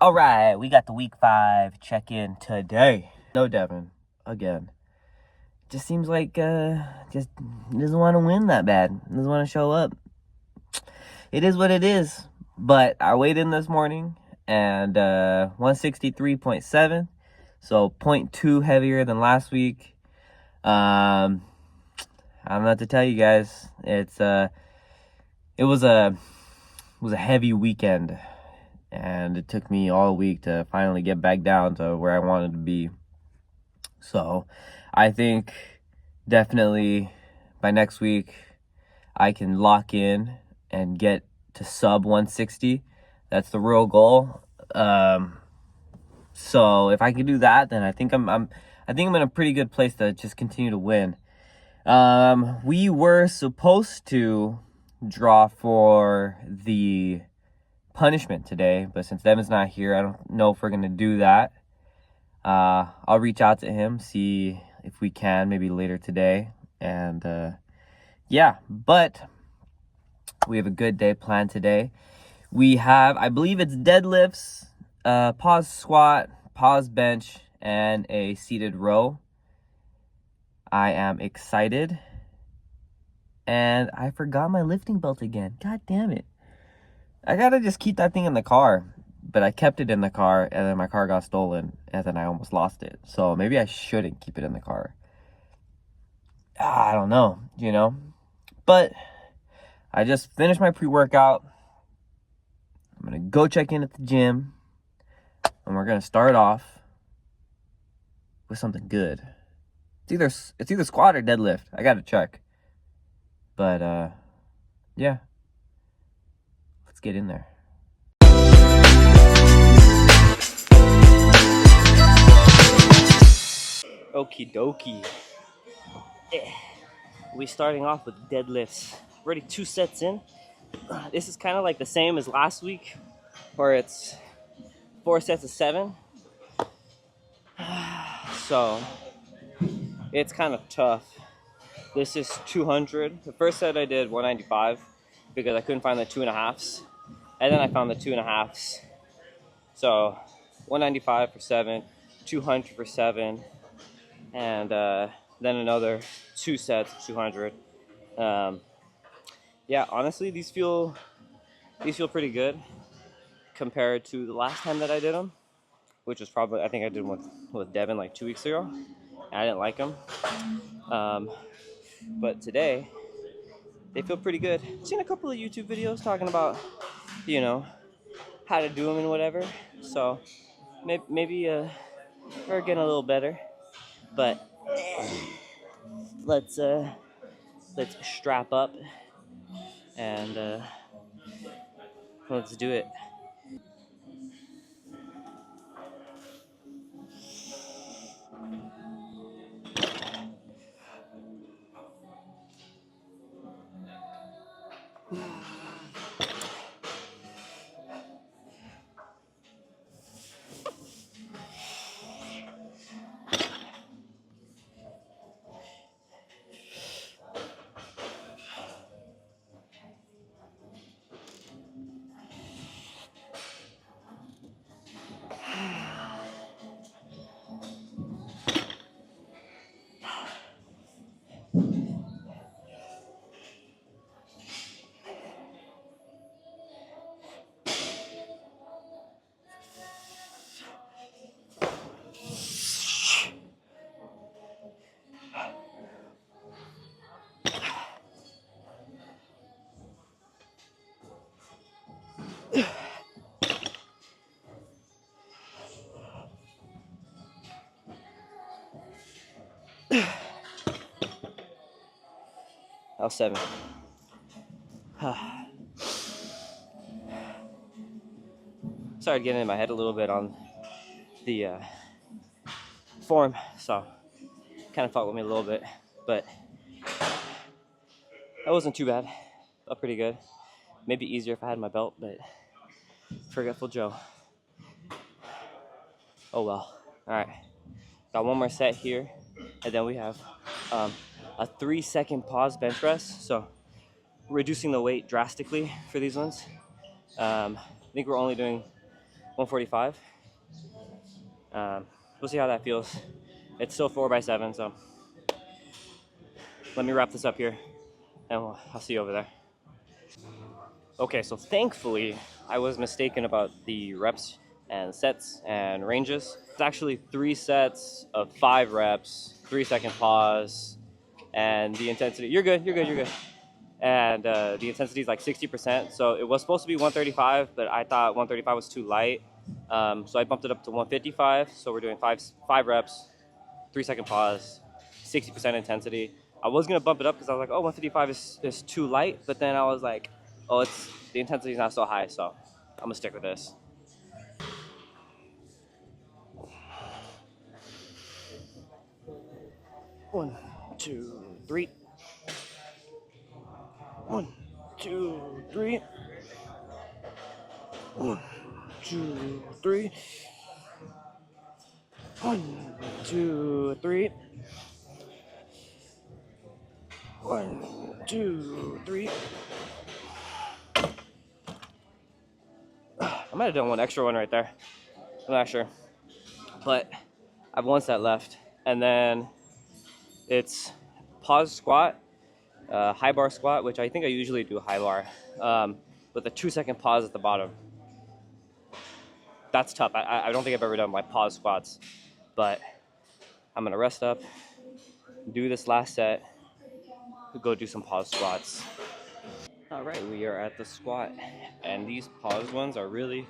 All right, we got the week 5 check-in today. No Devin, again. Just seems like just doesn't want to win that bad. Doesn't want to show up. It is what it is. But I weighed in this morning and 163.7, so 0.2 heavier than last week. I don't know what to tell you guys. It was a heavy weekend. And it took me all week to finally get back down to where I wanted to be. So I think definitely by next week, I can lock in and get to sub 160. That's the real goal. So if I can do that, then I think I'm in a pretty good place to just continue to win. We were supposed to draw for the punishment today, but since Devin's not here, I don't know if we're gonna do that. I'll reach out to him, see if we can, maybe later today. And yeah, but we have a good day planned today. We have, I believe it's deadlifts, pause squat, pause bench, and a seated row. I am excited. And I forgot my lifting belt again. God damn it. I gotta just keep that thing in the car. But I kept it in the car, and then my car got stolen, and then I almost lost it. So maybe I shouldn't keep it in the car. I don't know, But I just finished my pre-workout. I'm gonna go check in at the gym, and we're gonna start off with something good. It's either squat or deadlift. I gotta check. But yeah. Let's get in there. Okie dokie. We starting off with deadlifts. Already 2 sets in. This is kind of like the same as last week, where it's 4 sets of 7. So it's kind of tough. This is 200. The first set I did 195 because I couldn't find the 2.5s, and then I found the 2.5s. So 195 for 7, 200 for 7, and then another 2 sets of 200. Yeah, honestly, these feel pretty good compared to the last time that I did them, which was probably, I think I did one with Devin like 2 weeks ago, and I didn't like them. But today, they feel pretty good. I've seen a couple of YouTube videos talking about, how to do them and whatever. So maybe we're getting a little better. But let's strap up and let's do it. That was 7. Started getting in my head a little bit on the form, so kind of fought with me a little bit, but that wasn't too bad. Felt pretty good. Maybe easier if I had my belt, but forgetful Joe. Oh well. All right, got one more set here, and then we have a 3-second pause bench rest, so reducing the weight drastically for these ones. I think we're only doing 145. We'll see how that feels. It's still 4x7, so let me wrap this up here, and I'll see you over there. Okay, so thankfully I was mistaken about the reps and sets and ranges. It's actually 3 sets of 5 reps, 3-second pause, and the intensity. You're good. And the intensity is like 60%. So it was supposed to be 135, but I thought 135 was too light. So I bumped it up to 155. So we're doing five reps, 3-second pause, 60% intensity. I was gonna bump it up because I was like, oh, 155 is too light, but then I was like, oh, the intensity is not so high, so I'm gonna stick with this. One, two, three. 1, 2, 3. 1, 2, 3. 1, 2, 3. 1, 2, 3. I might have done one extra one right there. I'm not sure. But I have 1 set left. And then it's pause squat, high bar squat, which I think I usually do high bar, with a 2-second pause at the bottom. That's tough. I don't think I've ever done my pause squats. But I'm going to rest up, do this last set, go do some pause squats. All right, we are at the squat, and these pause ones are really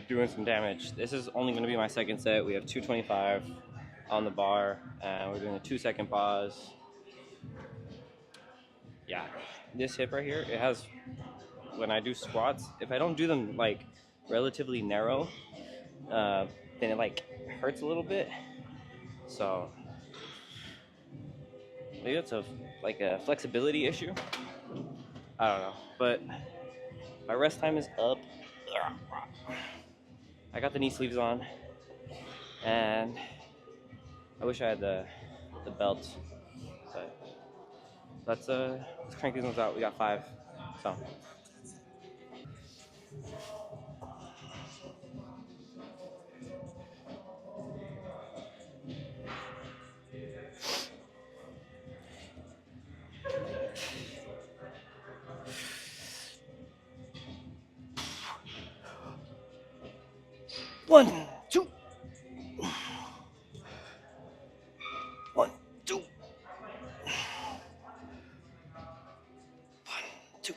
doing some damage. This is only going to be my 2nd set. We have 225 on the bar, and we're doing a 2-second pause. Yeah, this hip right here, it has, when I do squats, if I don't do them like relatively narrow, then it like hurts a little bit. So maybe it's like a flexibility issue. I don't know, but my rest time is up. I got the knee sleeves on, and I wish I had the belt, but let's crank these ones out. We got 5, so. One, two. 1, 2. 1, 2.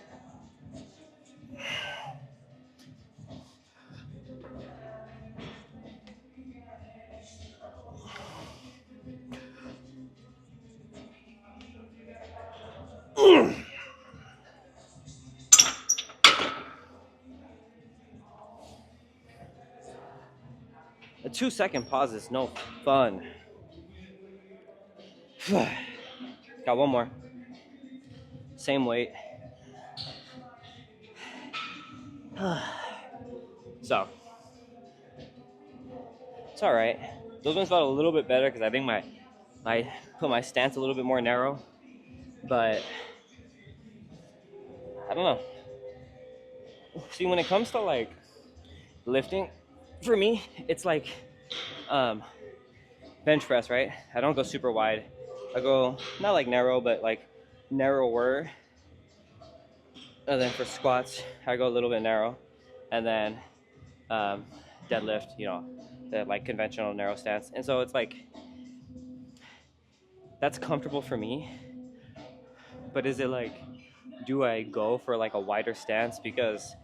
A 2-second pause is no fun. Got one more. Same weight. So, it's all right. Those ones felt a little bit better because I think I put my stance a little bit more narrow, but I don't know. See, when it comes to like lifting, for me, it's like bench press, right? I don't go super wide. I go not like narrow, but like narrower. And then for squats, I go a little bit narrow, and then deadlift, the like conventional narrow stance. And so it's like that's comfortable for me. But is it like, do I go for like a wider stance because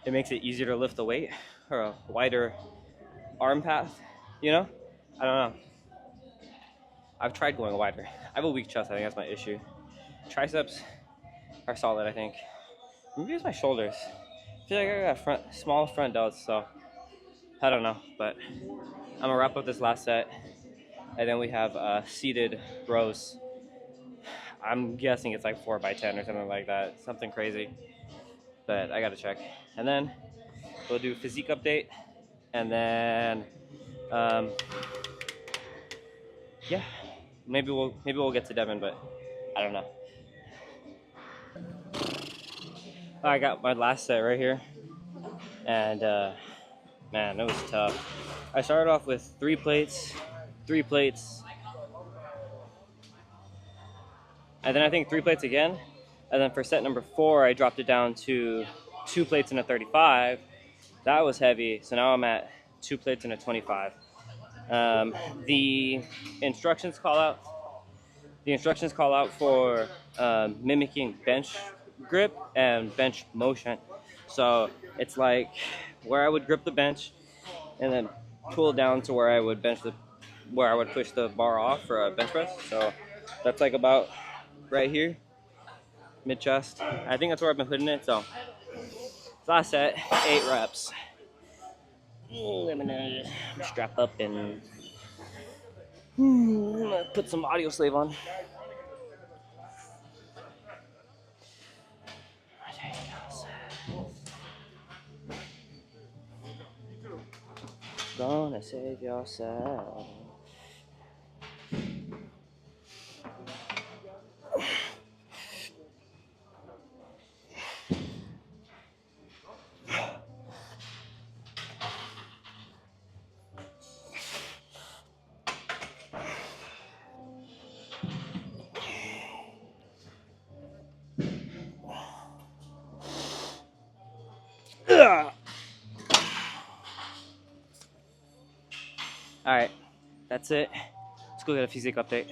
it makes it easier to lift the weight, or a wider arm path? I don't know. I've tried going wider. I have a weak chest. I think that's my issue. Triceps are solid, I think. Maybe it's my shoulders. I feel like I got small front delts, so I don't know. But I'm gonna wrap up this last set, and then we have seated rows. I'm guessing it's like 4x10 or something like that, something crazy. But I gotta check. And then we'll do physique update, and then yeah, maybe we'll get to Devin, but I don't know. I got my last set right here. And man, it was tough. I started off with 3 plates, and then I think 3 plates again. And then for set number 4, I dropped it down to 2 plates and a 35. That was heavy. So now I'm at 2 plates and a 25. The instructions call out for mimicking bench grip and bench motion. So it's like where I would grip the bench and then pull down to where I would push the bar off for a bench press. So that's like about right here, mid chest. I think that's where I've been putting it. So last set, 8 reps. I'm gonna strap up and put some audio slave on. Gonna save yourself. All right, that's it. Let's go get a physique update.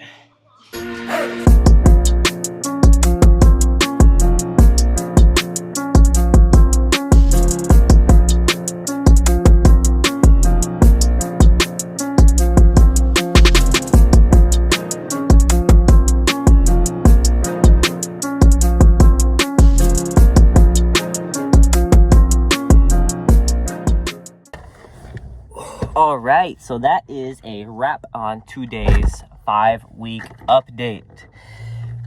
All right, so that is a wrap on today's 5-week update.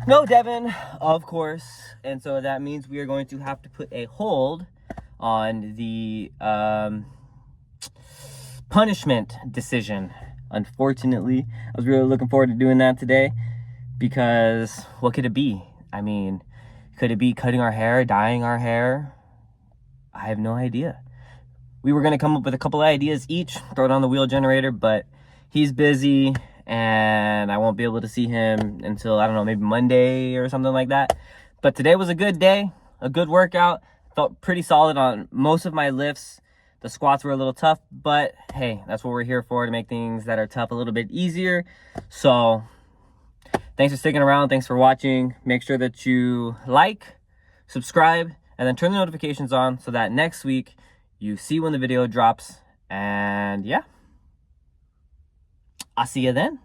No Devin, of course, and so that means we are going to have to put a hold on the punishment decision. Unfortunately, I was really looking forward to doing that today because what could it be? I mean, could it be cutting our hair, dyeing our hair? I have no idea. We were going to come up with a couple of ideas each, throw it on the wheel generator, but he's busy and I won't be able to see him until, I don't know, maybe Monday or something like that. But today was a good day, a good workout. Felt pretty solid on most of my lifts. The squats were a little tough, but hey, that's what we're here for, to make things that are tough a little bit easier. So thanks for sticking around. Thanks for watching. Make sure that you like, subscribe, and then turn the notifications on so that next week you see when the video drops. And yeah, I'll see you then.